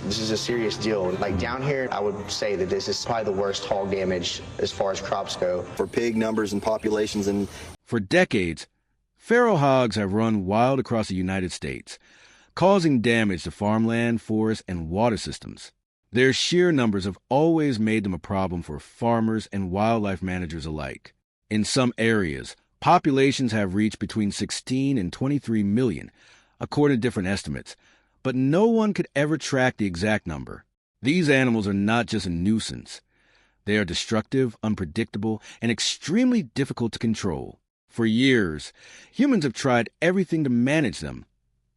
This is a serious deal. Like down here, I would say that this is probably the worst hog damage as far as crops go. For pig numbers and populations and For decades, feral hogs have run wild across the United States, causing damage to farmland, forests, and water systems. Their sheer numbers have always made them a problem for farmers and wildlife managers alike. In some areas, populations have reached between 16 and 23 million, according to different estimates, but no one could ever track the exact number. These animals are not just a nuisance. They are destructive, unpredictable, and extremely difficult to control. For years, humans have tried everything to manage them: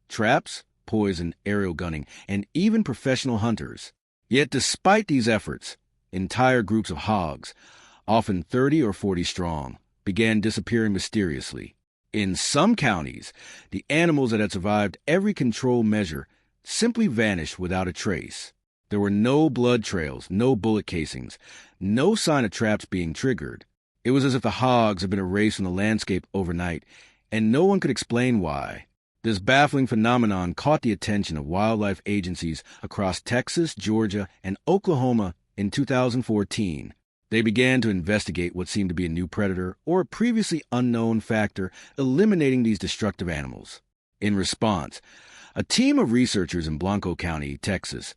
traps, poison, aerial gunning, and even professional hunters. Yet despite these efforts, entire groups of hogs, often 30 or 40 strong, began disappearing mysteriously. In some counties, the animals that had survived every control measure simply vanished without a trace. There were no blood trails, no bullet casings, no sign of traps being triggered. It was as if the hogs had been erased from the landscape overnight, and no one could explain why. This baffling phenomenon caught the attention of wildlife agencies across Texas, Georgia, and Oklahoma in 2014. They began to investigate what seemed to be a new predator or a previously unknown factor eliminating these destructive animals. In response, a team of researchers in Blanco County, Texas,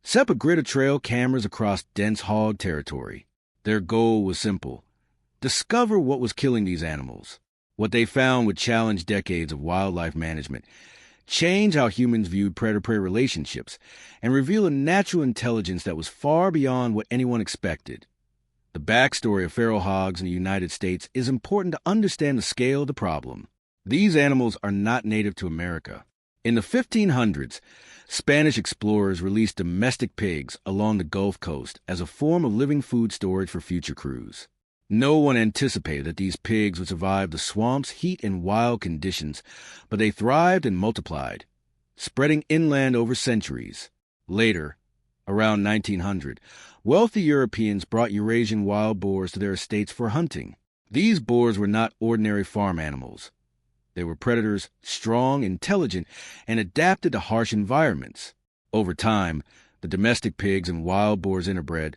set up a grid of trail cameras across dense hog territory. Their goal was simple: discover what was killing these animals. What they found would challenge decades of wildlife management, change how humans viewed predator-prey relationships, and reveal a natural intelligence that was far beyond what anyone expected. The backstory of feral hogs in the United States is important to understand the scale of the problem. These animals are not native to America. In the 1500s, Spanish explorers released domestic pigs along the Gulf Coast as a form of living food storage for future crews. No one anticipated that these pigs would survive the swamps, heat, and wild conditions, but they thrived and multiplied, spreading inland over centuries. Later, around 1900, wealthy Europeans brought Eurasian wild boars to their estates for hunting. These boars were not ordinary farm animals. They were predators, strong, intelligent, and adapted to harsh environments. Over time, the domestic pigs and wild boars interbred,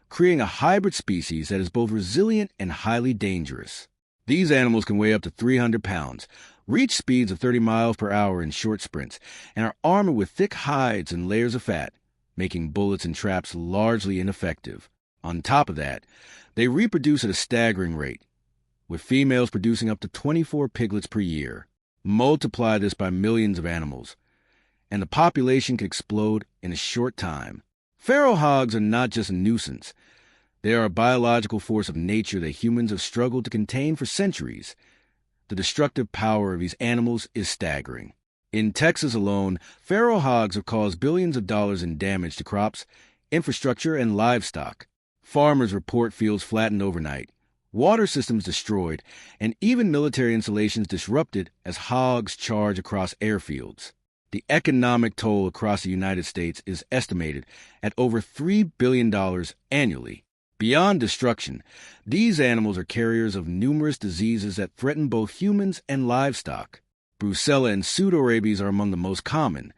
creating a hybrid species that is both resilient and highly dangerous. These animals can weigh up to 300 pounds, reach speeds of 30 miles per hour in short sprints, and are armored with thick hides and layers of fat, making bullets and traps largely ineffective. On top of that, they reproduce at a staggering rate, with females producing up to 24 piglets per year. Multiply this by millions of animals, and the population could explode in a short time. Feral hogs are not just a nuisance. They are a biological force of nature that humans have struggled to contain for centuries. The destructive power of these animals is staggering. In Texas alone, feral hogs have caused billions of dollars in damage to crops, infrastructure, and livestock. Farmers report fields flattened overnight, water systems destroyed, and even military installations disrupted as hogs charge across airfields. The economic toll across the United States is estimated at over $3 billion annually. Beyond destruction, these animals are carriers of numerous diseases that threaten both humans and livestock. Brucella and pseudorabies are among the most common,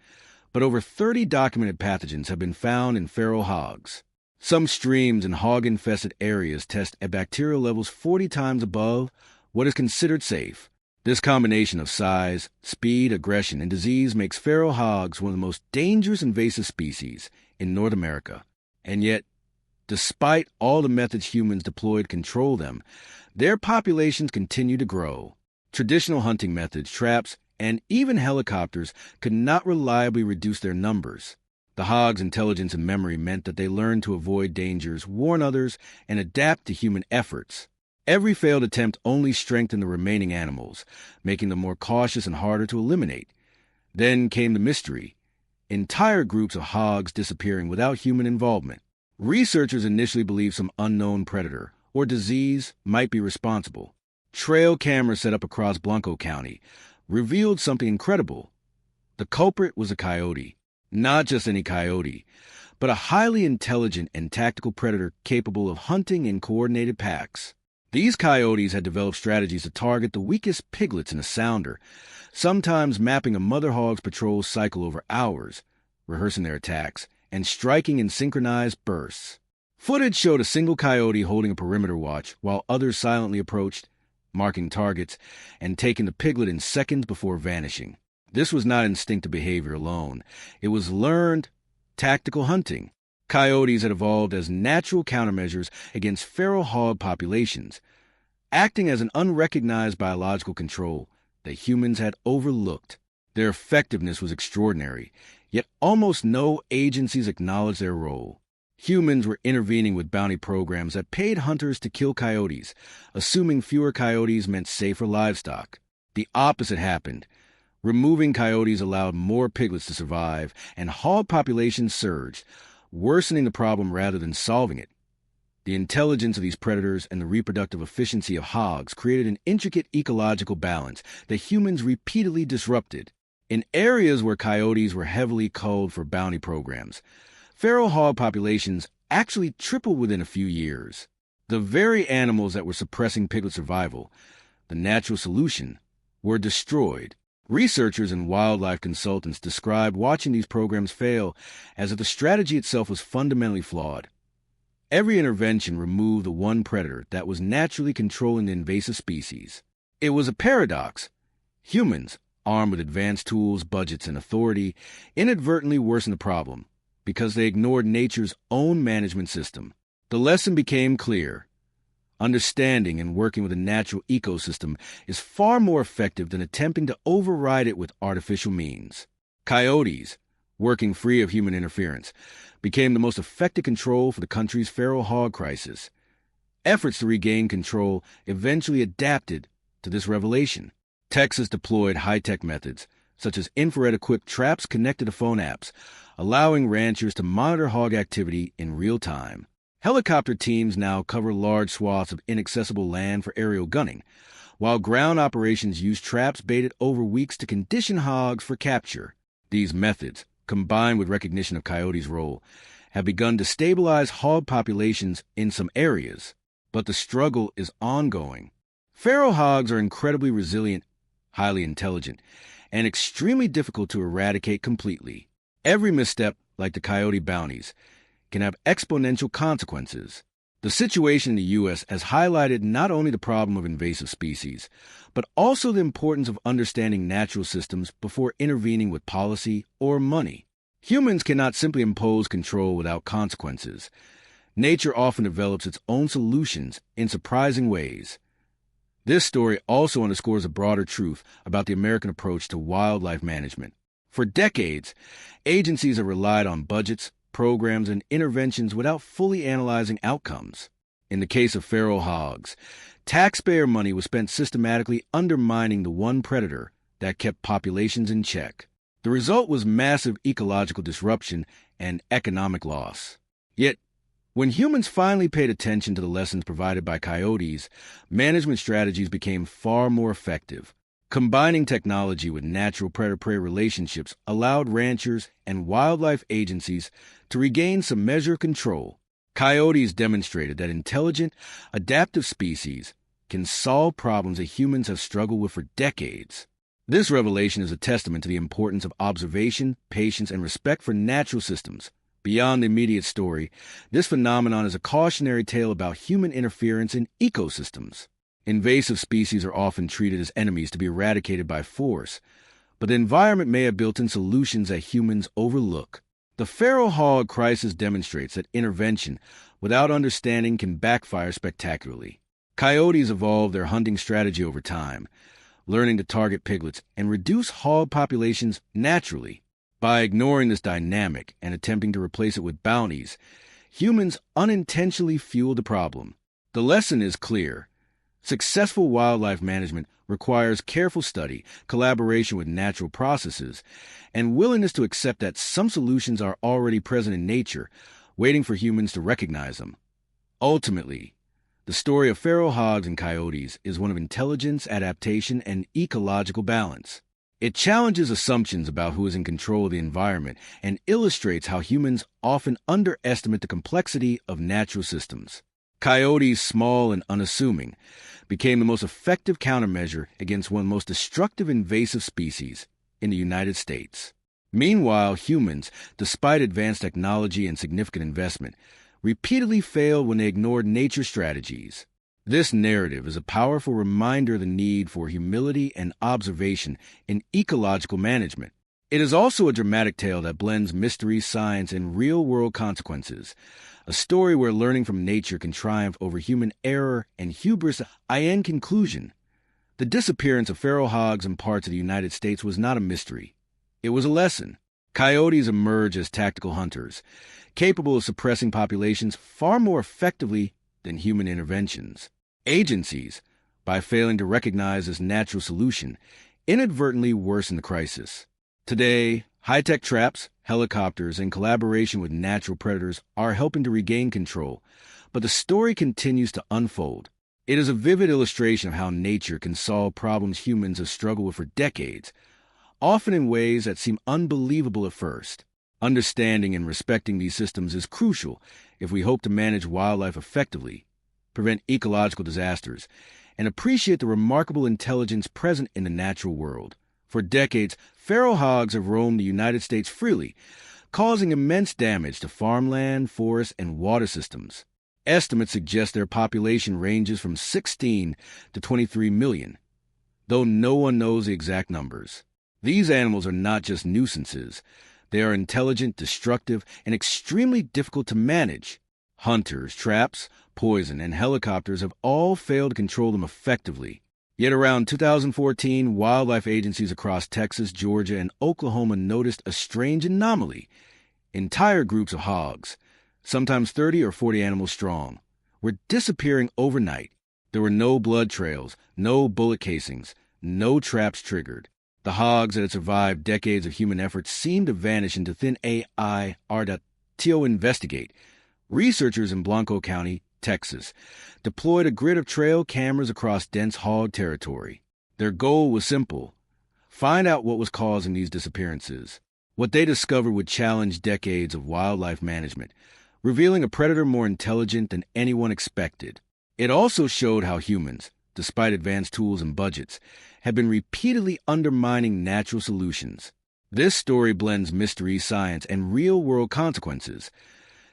but over 30 documented pathogens have been found in feral hogs. Some streams in hog-infested areas test at bacterial levels 40 times above what is considered safe. This combination of size, speed, aggression, and disease makes feral hogs one of the most dangerous invasive species in North America. And yet, despite all the methods humans deploy to control them, their populations continue to grow. Traditional hunting methods, traps, and even helicopters could not reliably reduce their numbers. The hogs' intelligence and memory meant that they learned to avoid dangers, warn others, and adapt to human efforts. Every failed attempt only strengthened the remaining animals, making them more cautious and harder to eliminate. Then came the mystery: entire groups of hogs disappearing without human involvement. Researchers initially believed some unknown predator or disease might be responsible. Trail cameras set up across Blanco County revealed something incredible. The culprit was a coyote. Not just any coyote, but a highly intelligent and tactical predator capable of hunting in coordinated packs. These coyotes had developed strategies to target the weakest piglets in a sounder, sometimes mapping a mother hog's patrol cycle over hours, rehearsing their attacks, and striking in synchronized bursts. Footage showed a single coyote holding a perimeter watch while others silently approached, marking targets, and taking the piglet in seconds before vanishing. This was not instinctive behavior alone. It was learned, tactical hunting. Coyotes had evolved as natural countermeasures against feral hog populations, acting as an unrecognized biological control that humans had overlooked. Their effectiveness was extraordinary, yet almost no agencies acknowledged their role. Humans were intervening with bounty programs that paid hunters to kill coyotes, assuming fewer coyotes meant safer livestock. The opposite happened. Removing coyotes allowed more piglets to survive, and hog populations surged, worsening the problem rather than solving it. The intelligence of these predators and the reproductive efficiency of hogs created an intricate ecological balance that humans repeatedly disrupted. In areas where coyotes were heavily culled for bounty programs, feral hog populations actually tripled within a few years. The very animals that were suppressing piglet survival, the natural solution, were destroyed. Researchers and wildlife consultants described watching these programs fail as if the strategy itself was fundamentally flawed. Every intervention removed the one predator that was naturally controlling the invasive species. It was a paradox. Humans, armed with advanced tools, budgets, and authority, inadvertently worsened the problem because they ignored nature's own management system. The lesson became clear. Understanding and working with a natural ecosystem is far more effective than attempting to override it with artificial means. Coyotes, working free of human interference, became the most effective control for the country's feral hog crisis. Efforts to regain control eventually adapted to this revelation. Texas deployed high-tech methods, such as infrared-equipped traps connected to phone apps, allowing ranchers to monitor hog activity in real time. Helicopter teams now cover large swaths of inaccessible land for aerial gunning, while ground operations use traps baited over weeks to condition hogs for capture. These methods, combined with recognition of coyotes' role, have begun to stabilize hog populations in some areas, but the struggle is ongoing. Feral hogs are incredibly resilient, highly intelligent, and extremely difficult to eradicate completely. Every misstep, like the coyote bounties, can have exponential consequences. The situation in the U.S. has highlighted not only the problem of invasive species, but also the importance of understanding natural systems before intervening with policy or money. Humans cannot simply impose control without consequences. Nature often develops its own solutions in surprising ways. This story also underscores a broader truth about the American approach to wildlife management. For decades, agencies have relied on budgets, programs, and interventions without fully analyzing outcomes. In the case of feral hogs, taxpayer money was spent systematically undermining the one predator that kept populations in check. The result was massive ecological disruption and economic loss. Yet, when humans finally paid attention to the lessons provided by coyotes, management strategies became far more effective. Combining technology with natural predator-prey relationships allowed ranchers and wildlife agencies to regain some measure of control. Coyotes demonstrated that intelligent, adaptive species can solve problems that humans have struggled with for decades. This revelation is a testament to the importance of observation, patience, and respect for natural systems. Beyond the immediate story, this phenomenon is a cautionary tale about human interference in ecosystems. Invasive species are often treated as enemies to be eradicated by force, but the environment may have built-in solutions that humans overlook. The feral hog crisis demonstrates that intervention without understanding can backfire spectacularly. Coyotes evolved their hunting strategy over time, learning to target piglets and reduce hog populations naturally. By ignoring this dynamic and attempting to replace it with bounties, humans unintentionally fueled the problem. The lesson is clear. Successful wildlife management requires careful study, collaboration with natural processes, and willingness to accept that some solutions are already present in nature, waiting for humans to recognize them. Ultimately, the story of feral hogs and coyotes is one of intelligence, adaptation, and ecological balance. It challenges assumptions about who is in control of the environment and illustrates how humans often underestimate the complexity of natural systems. Coyotes, small and unassuming, became the most effective countermeasure against one of the most destructive invasive species in the United States. Meanwhile, humans, despite advanced technology and significant investment, repeatedly failed when they ignored nature strategies. This narrative is a powerful reminder of the need for humility and observation in ecological management. It is also a dramatic tale that blends mystery, science, and real-world consequences, a story where learning from nature can triumph over human error and hubris. In conclusion, the disappearance of feral hogs in parts of the United States was not a mystery. It was a lesson. Coyotes emerge as tactical hunters, capable of suppressing populations far more effectively than human interventions. Agencies, by failing to recognize this natural solution, inadvertently worsen the crisis. Today, high-tech traps, helicopters, and collaboration with natural predators are helping to regain control, but the story continues to unfold. It is a vivid illustration of how nature can solve problems humans have struggled with for decades, often in ways that seem unbelievable at first. Understanding and respecting these systems is crucial if we hope to manage wildlife effectively, prevent ecological disasters, and appreciate the remarkable intelligence present in the natural world. For decades, feral hogs have roamed the United States freely, causing immense damage to farmland, forests, and water systems. Estimates suggest their population ranges from 16 to 23 million, though no one knows the exact numbers. These animals are not just nuisances. They are intelligent, destructive, and extremely difficult to manage. Hunters, traps, poison, and helicopters have all failed to control them effectively. Yet around 2014, wildlife agencies across Texas, Georgia, and Oklahoma noticed a strange anomaly. Entire groups of hogs, sometimes 30 or 40 animals strong, were disappearing overnight. There were no blood trails, no bullet casings, no traps triggered. The hogs that had survived decades of human efforts seemed to vanish into thin air. To investigate, researchers in Blanco County, Texas, deployed a grid of trail cameras across dense hog territory. Their goal was simple: find out what was causing these disappearances. What they discovered would challenge decades of wildlife management, revealing a predator more intelligent than anyone expected. It also showed how humans, despite advanced tools and budgets, have been repeatedly undermining natural solutions. This story blends mystery, science, and real-world consequences,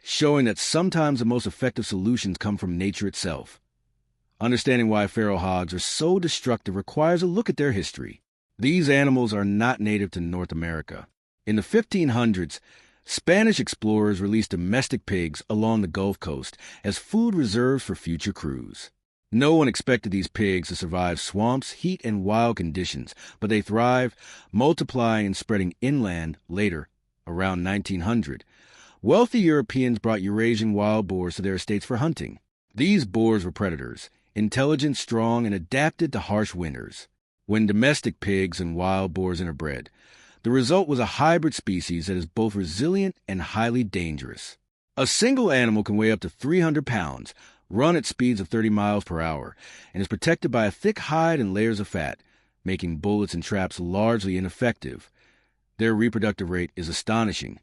showing that sometimes the most effective solutions come from nature itself. Understanding why feral hogs are so destructive requires a look at their history. These animals are not native to North America. In the 1500s, Spanish explorers released domestic pigs along the Gulf Coast as food reserves for future crews. No one expected these pigs to survive swamps, heat, and wild conditions, but they thrive, multiplying and spreading inland later, around 1900. Wealthy Europeans brought Eurasian wild boars to their estates for hunting. These boars were predators, intelligent, strong, and adapted to harsh winters. When domestic pigs and wild boars interbred, the result was a hybrid species that is both resilient and highly dangerous. A single animal can weigh up to 300 pounds, run at speeds of 30 miles per hour, and is protected by a thick hide and layers of fat, making bullets and traps largely ineffective. Their reproductive rate is astonishing.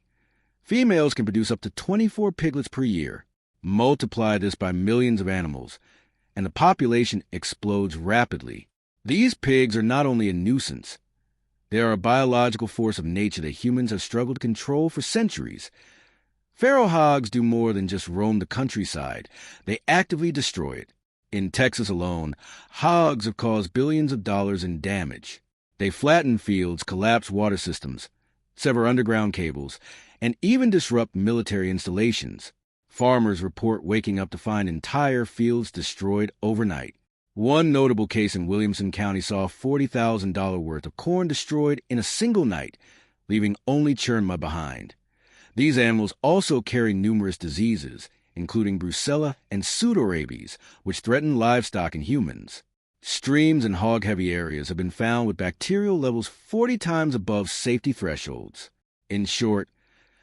Females can produce up to 24 piglets per year. Multiply this by millions of animals, and the population explodes rapidly. These pigs are not only a nuisance, they are a biological force of nature that humans have struggled to control for centuries. Feral hogs do more than just roam the countryside. They actively destroy it. In Texas alone, hogs have caused billions of dollars in damage. They flatten fields, collapse water systems, sever underground cables, and even disrupt military installations. Farmers report waking up to find entire fields destroyed overnight. One notable case in Williamson County saw $40,000 worth of corn destroyed in a single night, leaving only churn mud behind. These animals also carry numerous diseases, including brucella and pseudorabies, which threaten livestock and humans. Streams in hog-heavy areas have been found with bacterial levels 40 times above safety thresholds. In short,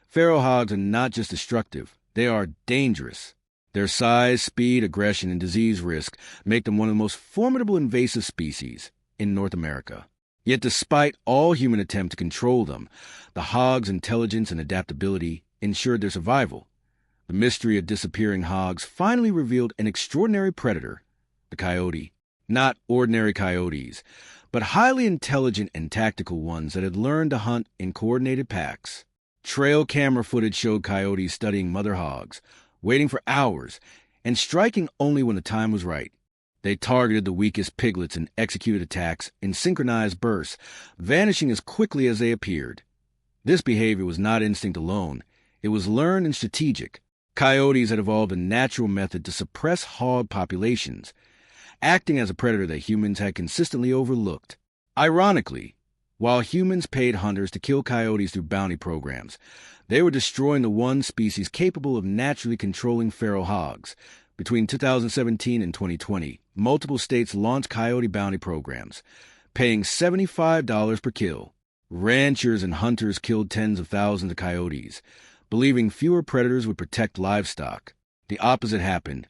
feral hogs are not just destructive, they are dangerous. Their size, speed, aggression, and disease risk make them one of the most formidable invasive species in North America. Yet despite all human attempt to control them, the hogs' intelligence and adaptability ensured their survival. The mystery of disappearing hogs finally revealed an extraordinary predator, the coyote. Not ordinary coyotes, but highly intelligent and tactical ones that had learned to hunt in coordinated packs. Trail camera footage showed coyotes studying mother hogs, waiting for hours, and striking only when the time was right. They targeted the weakest piglets and executed attacks in synchronized bursts, vanishing as quickly as they appeared. This behavior was not instinct alone. It was learned and strategic. Coyotes had evolved a natural method to suppress hog populations, acting as a predator that humans had consistently overlooked. Ironically, while humans paid hunters to kill coyotes through bounty programs, they were destroying the one species capable of naturally controlling feral hogs. Between 2017 and 2020, multiple states launched coyote bounty programs, paying $75 per kill. Ranchers and hunters killed tens of thousands of coyotes, believing fewer predators would protect livestock. The opposite happened.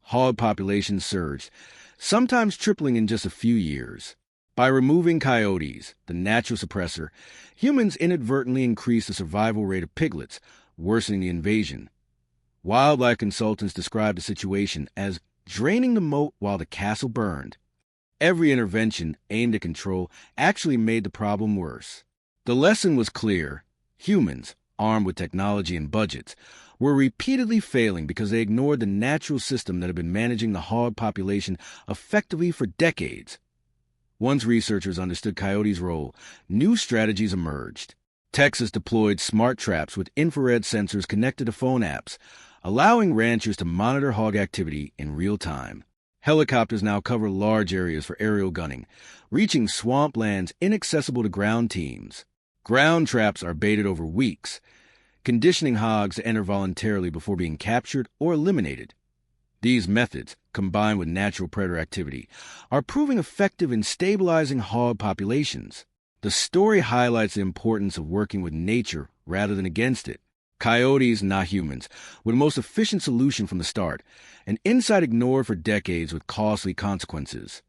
Hog populations surged, sometimes tripling in just a few years. By removing coyotes, the natural suppressor, humans inadvertently increased the survival rate of piglets, worsening the invasion. Wildlife consultants described the situation as draining the moat while the castle burned. Every intervention aimed at control actually made the problem worse. The lesson was clear. Humans, armed with technology and budgets, were repeatedly failing because they ignored the natural system that had been managing the hog population effectively for decades. Once researchers understood coyotes' role, new strategies emerged. Texas deployed smart traps with infrared sensors connected to phone apps, allowing ranchers to monitor hog activity in real time. Helicopters now cover large areas for aerial gunning, reaching swamplands inaccessible to ground teams. Ground traps are baited over weeks, conditioning hogs to enter voluntarily before being captured or eliminated. These methods, combined with natural predator activity, are proving effective in stabilizing hog populations. The story highlights the importance of working with nature rather than against it. Coyotes, not humans, were the most efficient solution from the start, an insight ignored for decades with costly consequences.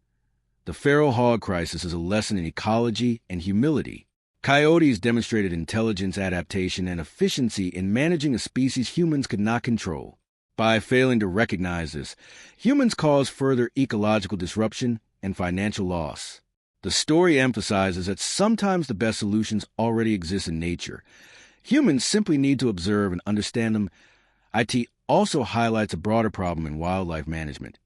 The feral hog crisis is a lesson in ecology and humility. Coyotes demonstrated intelligence, adaptation, and efficiency in managing a species humans could not control. By failing to recognize this, humans caused further ecological disruption and financial loss. The story emphasizes that sometimes the best solutions already exist in nature. Humans simply need to observe and understand them. It also highlights a broader problem in wildlife management.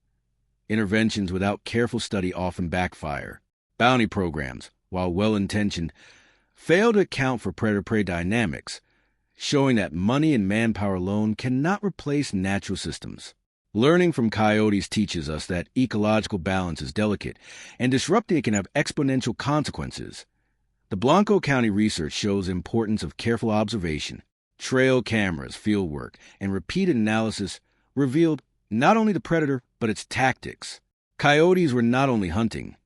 Interventions without careful study often backfire. Bounty programs, while well-intentioned, fail to account for predator-prey dynamics, showing that money and manpower alone cannot replace natural systems. Learning from coyotes teaches us that ecological balance is delicate, and disrupting it can have exponential consequences. The Blanco County research shows the importance of careful observation. Trail cameras, fieldwork, and repeated analysis revealed not only the predator, but its tactics. Coyotes were not only hunting.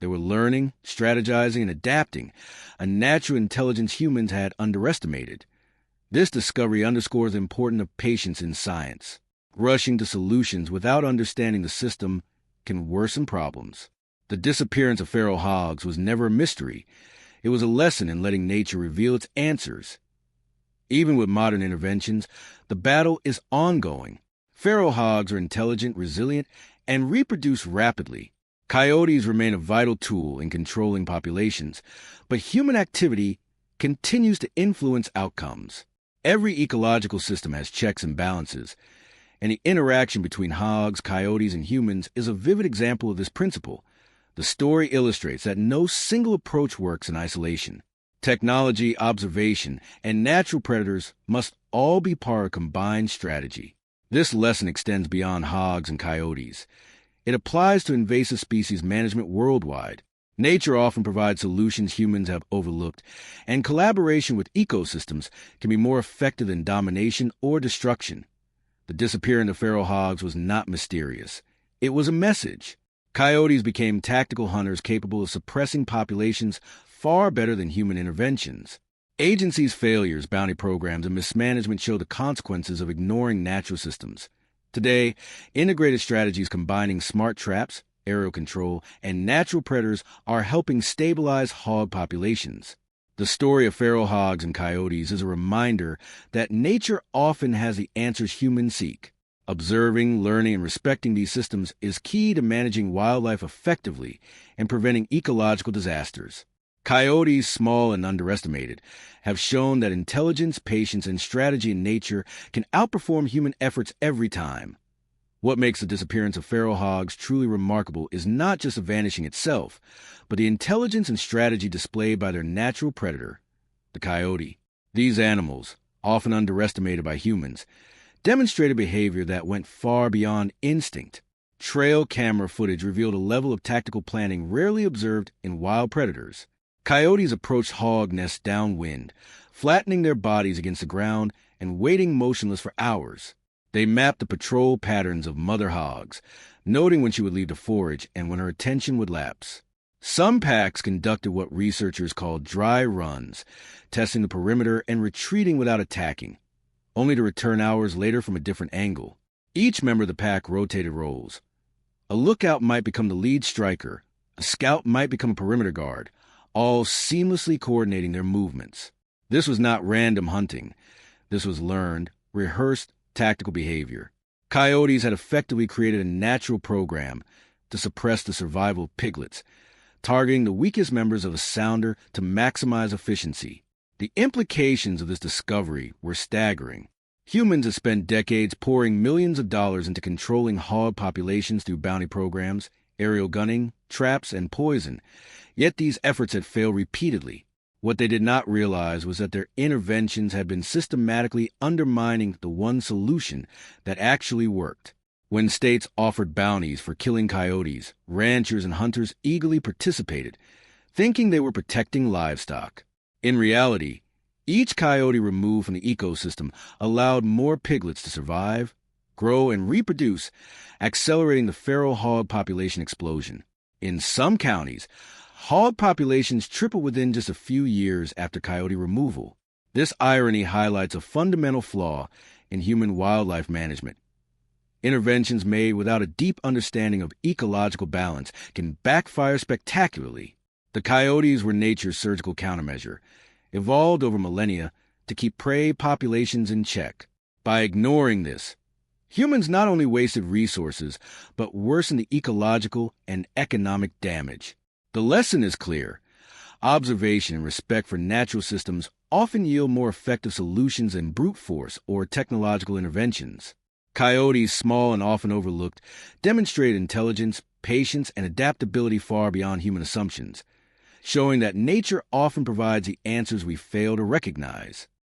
They were learning, strategizing, and adapting, a natural intelligence humans had underestimated. This discovery underscores the importance of patience in science. Rushing to solutions without understanding the system can worsen problems. The disappearance of feral hogs was never a mystery. It was a lesson in letting nature reveal its answers. Even with modern interventions, the battle is ongoing. Feral hogs are intelligent, resilient, and reproduce rapidly. Coyotes remain a vital tool in controlling populations, but human activity continues to influence outcomes. Every ecological system has checks and balances, and the interaction between hogs, coyotes, and humans is a vivid example of this principle. The story illustrates that no single approach works in isolation. Technology, observation, and natural predators must all be part of a combined strategy. This lesson extends beyond hogs and coyotes. It applies to invasive species management worldwide. Nature often provides solutions humans have overlooked, and collaboration with ecosystems can be more effective than domination or destruction. The disappearance of feral hogs was not mysterious. It was a message. Coyotes became tactical hunters capable of suppressing populations far better than human interventions. Agencies' failures, bounty programs, and mismanagement show the consequences of ignoring natural systems. Today, integrated strategies combining smart traps, aerial control, and natural predators are helping stabilize hog populations. The story of feral hogs and coyotes is a reminder that nature often has the answers humans seek. Observing, learning, and respecting these systems is key to managing wildlife effectively and preventing ecological disasters. Coyotes, small and underestimated, have shown that intelligence, patience, and strategy in nature can outperform human efforts every time. What makes the disappearance of feral hogs truly remarkable is not just the vanishing itself, but the intelligence and strategy displayed by their natural predator, the coyote. These animals, often underestimated by humans, demonstrated behavior that went far beyond instinct. Trail camera footage revealed a level of tactical planning rarely observed in wild predators. Coyotes approached hog nests downwind, flattening their bodies against the ground and waiting motionless for hours. They mapped the patrol patterns of mother hogs, noting when she would leave to forage and when her attention would lapse. Some packs conducted what researchers call dry runs, testing the perimeter and retreating without attacking, only to return hours later from a different angle. Each member of the pack rotated roles. A lookout might become the lead striker, a scout might become a perimeter guard, all seamlessly coordinating their movements. This was not random hunting. This was learned, rehearsed tactical behavior. Coyotes had effectively created a natural program to suppress the survival of piglets, targeting the weakest members of a sounder to maximize efficiency. The implications of this discovery were staggering. Humans have spent decades pouring millions of dollars into controlling hog populations through bounty programs, aerial gunning, traps, and poison, yet these efforts had failed repeatedly. What they did not realize was that their interventions had been systematically undermining the one solution that actually worked. When states offered bounties for killing coyotes, ranchers and hunters eagerly participated, thinking they were protecting livestock. In reality, each coyote removed from the ecosystem allowed more piglets to survive, grow, and reproduce, accelerating the feral hog population explosion. In some counties, hog populations tripled within just a few years after coyote removal. This irony highlights a fundamental flaw in human wildlife management. Interventions made without a deep understanding of ecological balance can backfire spectacularly. The coyotes were nature's surgical countermeasure, evolved over millennia to keep prey populations in check. By ignoring this, humans not only wasted resources, but worsened the ecological and economic damage. The lesson is clear. Observation and respect for natural systems often yield more effective solutions than brute force or technological interventions. Coyotes, small and often overlooked, demonstrate intelligence, patience, and adaptability far beyond human assumptions, showing that nature often provides the answers we fail to recognize.